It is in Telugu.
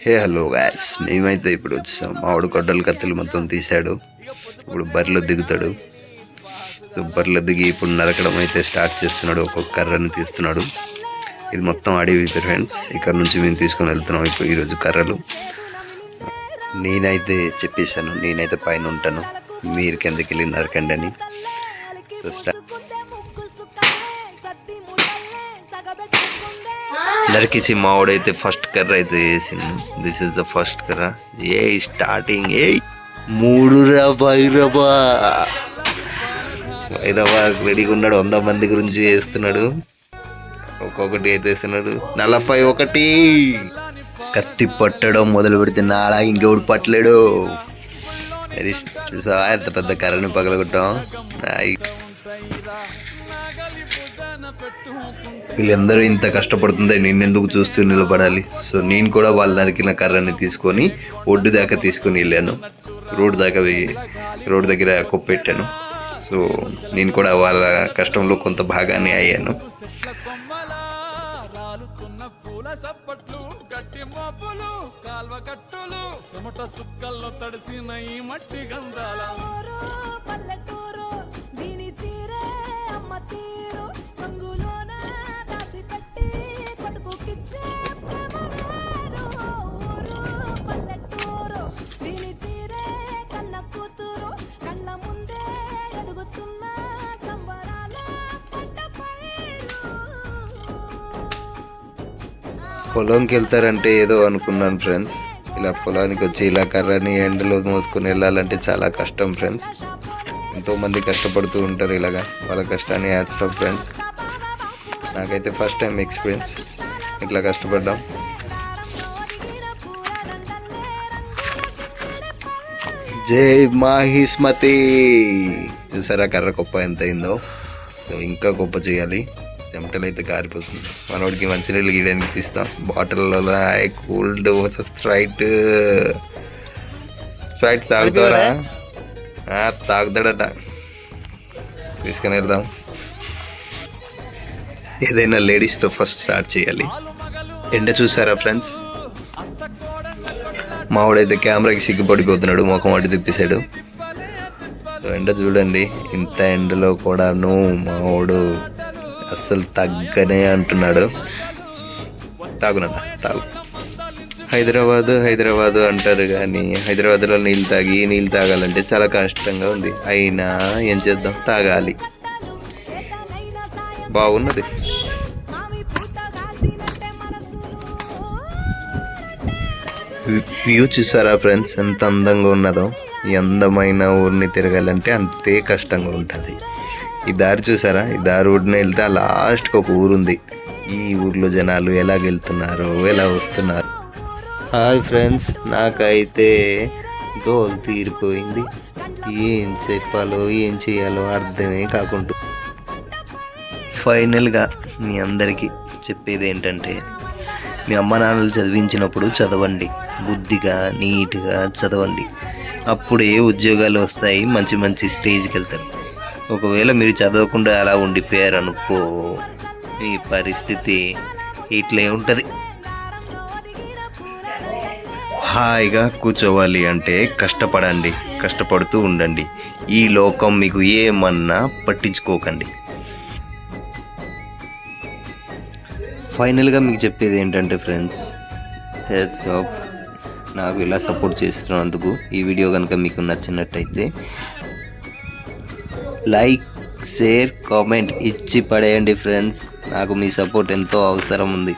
హే హలో గాయ్స్, మేమైతే ఇప్పుడు వచ్చాం. మావాడు గొడ్డలు కత్తులు మొత్తం తీశాడు. ఇప్పుడు బరిలో దిగుతాడు. సో బరిలో దిగి ఇప్పుడు నరకడం అయితే స్టార్ట్ చేస్తున్నాడు. ఒక్కొక్క కర్రని తీస్తున్నాడు. ఇది మొత్తం అడవి ఫ్రెండ్స్. ఇక్కడ నుంచి మేము తీసుకొని వెళ్తున్నాం ఇప్పుడు ఈరోజు కర్రలు. నేనైతే చెప్పేశాను, నేనైతే పైన ఉంటాను, మీరు కిందకి వెళ్ళి నరకండి అని. నరికేసి మావాడైతే ఫస్ట్ కర్ర అయితే వేసింది. దిస్ ఇస్ ద ఫస్ట్ కర్ర. ఏ స్టార్టింగ్ 3 వైరవా రెడీగా ఉన్నాడు. 100 మంది గురించి వేస్తున్నాడు. ఒక్కొక్కటి అయితే వేస్తున్నాడు. 41 కత్తి పట్టడం మొదలు పెడితే నాలా ఇంకెవడు పట్టలేడు. ఎంత పెద్ద కర్రని పగలగొట్టాం. వీళ్ళందరూ ఇంత కష్టపడుతుందే నేనెందుకు చూస్తూ నిలబడాలి. సో నేను కూడా వాళ్ళ నరికిన కర్రని తీసుకొని ఒడ్డు దాకా తీసుకొని వెళ్ళాను. రోడ్డు దగ్గర కొప్పెట్టాను. సో నేను కూడా వాళ్ళ కష్టంలో కొంత భాగాన్ని అయ్యాను. పొలంకి వెళ్తారంటే ఏదో అనుకున్నాను ఫ్రెండ్స్. ఇలా పొలానికి వచ్చి ఇలా కర్రని ఎండలో మోసుకొని వెళ్ళాలంటే చాలా కష్టం ఫ్రెండ్స్. ఎంతోమంది కష్టపడుతూ ఉంటారు ఇలాగా. వాళ్ళ కష్టాన్ని హ్యాట్స్ ఆఫ్ ఫ్రెండ్స్. నాకైతే ఫస్ట్ టైం ఎక్స్పీరియన్స్ ఇట్లా కష్టపడ్డాం. జై మాహిస్మతి. చూసారా కర్ర కొప్ప ఎంత అయిందో. సో ఇంకా కొప్ప చేయాలి. చెమటలు అయితే కారిపోతుంది. మనోడికి మంచినీళ్ళు గీయడానికి తీస్తాం. బాటిల్లో కూల్డ్ స్ప్రైట్ తాగుతారా? తాగుతాడట. తీసుకొని వెళ్దాం. ఏదైనా లేడీస్తో ఫస్ట్ స్టార్ట్ చేయాలి. ఎండ చూసారా ఫ్రెండ్స్? మావాడైతే కెమెరాకి సిగ్గుపడిపోతున్నాడు. ముఖం అటు తిప్పేశాడు. ఎండ చూడండి. ఇంత ఎండలో కూడాను మావాడు అస్సలు తగ్గనే అంటున్నాడు. తాగునన్నా తాగు. హైదరాబాదు అంటారు కానీ హైదరాబాద్లో నీళ్ళు తాగాలంటే చాలా కష్టంగా ఉంది. అయినా ఏం చేద్దాం, తాగాలి. బాగున్నది. వ్యూ చూసారా ఫ్రెండ్స్ ఎంత అందంగా ఉన్నదో. ఈ అందమైన ఊరిని తిరగాలంటే అంతే కష్టంగా ఉంటుంది. ఈ దారి చూసారా? ఈ దారి ఊడిన వెళ్తే ఆ లాస్ట్కి ఒక ఊరుంది. ఈ ఊర్లో జనాలు ఎలాగెళ్తున్నారు, ఎలా వస్తున్నారు. హాయ్ ఫ్రెండ్స్, నాకైతే దోలు తీరిపోయింది. ఏం చెప్పాలో ఏం చేయాలో అర్థమే కాకుండా. ఫైనల్గా మీ అందరికీ చెప్పేది ఏంటంటే, మీ అమ్మ నాన్నలు చదివించినప్పుడు చదవండి. బుద్ధిగా నీట్గా చదవండి. అప్పుడే ఉద్యోగాలు వస్తాయి. మంచి మంచి స్టేజ్కి వెళ్తారు. ఒకవేళ మీరు చదవకుండా అలా ఉండిపోయారు అనుకో, మీ పరిస్థితి ఇట్లే ఉంటుంది. హాయిగా కూర్చోవాలి అంటే కష్టపడండి, కష్టపడుతూ ఉండండి. ఈ లోకం మీకు ఏమన్నా పట్టించుకోకండి. ఫైనల్గా మీకు చెప్పేది ఏంటంటే ఫ్రెండ్స్, హెడ్స్ ఆఫ్. నాకు ఇలా సపోర్ట్ చేస్తున్నందుకు. ఈ వీడియో కనుక మీకు నచ్చినట్టయితే లైక్, షేర్, కామెంట్ ఇచ్చి పడేయండి ఫ్రెండ్స్. నాకు మీ సపోర్ట్ ఎంతో అవసరం ఉంది.